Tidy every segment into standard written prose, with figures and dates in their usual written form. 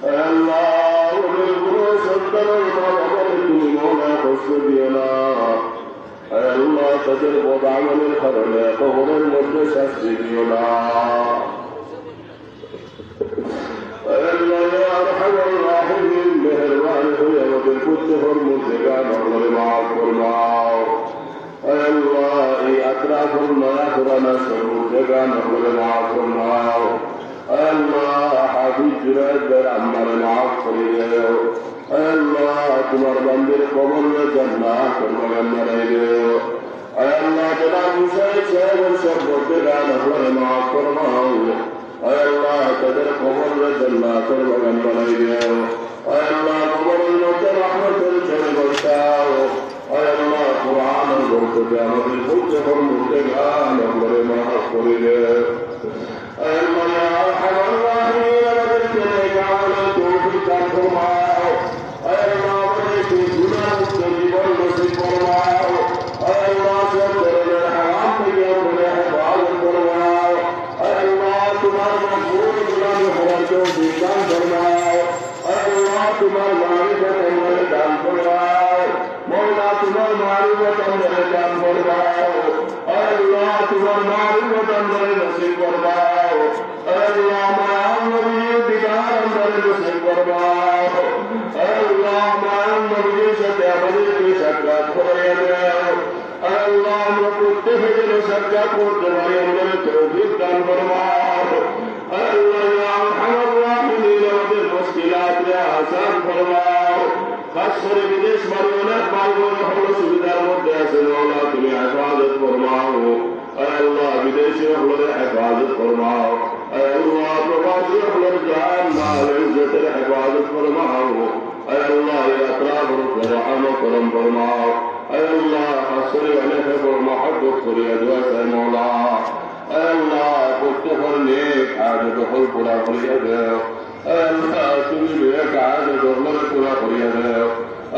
আল্লাহ ওদের কোনো সন্তানের বাবা তুমি মনে কষ্ট দিও না। আল্লাহ তাদের বদ আমলের কারণে কবরের মধ্যে শাস্তি দিও না। মেহরবান হয়ে আমাদের প্রত্যেকের মধ্যে গান করে মাফ ফরমাও। আল্লাহ এই আত্রাফুল নয়া পুরানা সমুদ্রে গান করে মাফ ফরমাও। আল্লাহ হাফিজ জুনায়েদ আম্মার মাফ করে দেও। আল্লাহ তোমার বান্দির কবরে জান্নাতের বাগান বানাই দেও। আল্লাহ জনাব হুসাইন সাহেবের সর্বতে গান করে মাফ ফরমাও। আল্লাহ তাদের কবরে জান্নাতের বাগান বানাই দেও। আল্লাহ কবরের মধ্যে রহমতের ঝড় বর্ষাও। আল্লাহ কুরআনের বরকতে আমাদের প্রত্যেকের মধ্যে গান করে মাফ করে দেও। আল্লাহ ইয়া আরহামার রাহিমিন আমাদেরকে নেক আমলের তৌফিক দান ফরমাও। আল্লাহ আমাদেরকে গুনাহমুক্ত জীবন নসিব ফরমাও। আল্লাহ সব ধরনের হারাম থেকে আমাদের হেফাজত ফরমাও। আল্লাহ তোমার মকবুল গুলামি হওয়ার তৌফিক দান ফরমাও। আল্লাহ তোমার মারিফত আমাদের দান ফরমাও। মওলা তোমার মারিফত আমাদের দান ফরমাও। আল্লাহ তোমার মারিফত আমাদের নসিব ফরমাও। আল্লাহ মায়ার নবীর দিদার আমাদের নসিব ফরমাও। আল্লাহ মায়ার নবীর সাথে আমাদেরকে সাক্ষাৎ করিয়ে দাও। আল্লাহ আমরা প্রত্যেকের সাক্ষাৎ করতে পারি আমাদের তৌফিক দান ফরমাও। আল্লাহ ইয়া আরহামার রাহিমিন আমাদের মুশকিলাতকে আসান ফরমাও। খাস করে বিদেশ বাড়ি অনেক ভাই-বোন হলো সুবিধার মধ্যে আছে, মওলা তুমি হেফাজত ফরমাও। আল্লাহ বিদেশি হলের হেফাজত ফরমাও। আল্লাহ প্রবাসী হলের জান মাল ইজ্জতের হেফাজত ফরমাও। আল্লাহ আত্রাফের উপর রহম করম ফরমাও। আল্লাহ হাসরে অনেক মহব্বত করিয়া দোয়া চাই মওলা। আল্লাহ প্রত্যেকের নেক হাজত হল পুরা করিয়া দেও। আল্লাহ তুমি নেক হাজত হল পুরা করিয়া দেও।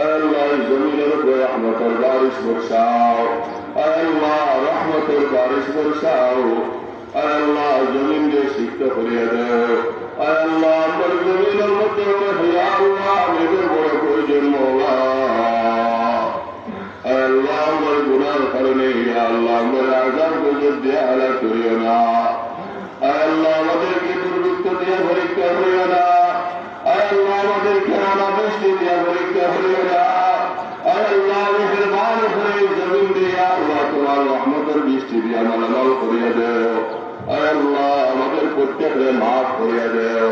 আল্লাহ জমিনের উপরে রহমতের বারিশ বর্ষাও। আল্লাহ রহমতের বারিশ বর্ষাও। আল্লাহ জমিনকে সিক্ত করিয়া দেও। আল্লাহ আমার জমিনের মধ্যে আল্লাহ নিজের বড় প্রয়োজন মওলা। আল্লাহ আমার গুনার কারণে আল্লাহ আমার আযাব গজব দিয়ে হালাক করিও না। আল্লাহ আমাদেরকে দুর্ভিক্ষ দিয়ে পরীক্ষা করিও না। আল্লাহ আমাদেরকে অনাবৃষ্টি দিয়ে পরীক্ষা করিও না। আল্লাহ মেহেরবান করে জমিন দিয়ে আল্লাহ তোমার রহমতের বৃষ্টি দিয়ে মালামাল করিয়া দেও। আল্লাহ আমাদের প্রত্যেককে মাফ করিয়া দেও।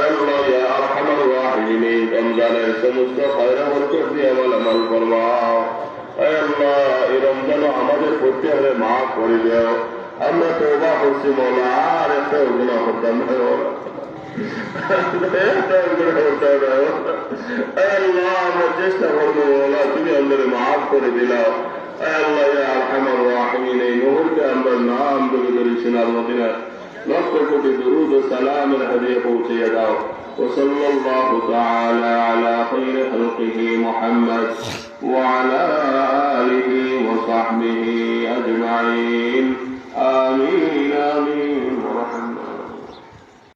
আল্লাহ ইয়া আরহামার রাহিমিন রমজানের সমস্ত খায়র বরকত দিয়ে মালামাল ফরমাও। আল্লাহ এই রমজান আমাদের প্রত্যেককে মাফ করে দেও। আমরা তওবা করছি মওলা, আর একটা গুনাহ করতাম না আল্লাহ আমরা চেষ্টা করবো মওলা, তুমি আমাদের মাফ করে দিলাম। আল্লাহ ইয়া আরহামার রাহিমিন এই মুহূর্তে আমরা নাম ধরে ধরে সিনার মদিনা লক্ষ কোটি দুরুদ ও সালামের হাদিয়া পৌঁছিয়ে দাও। وصلى الله تعالى على خير خلقه محمد وعلى آله وصحبه أجمعين آمين آمين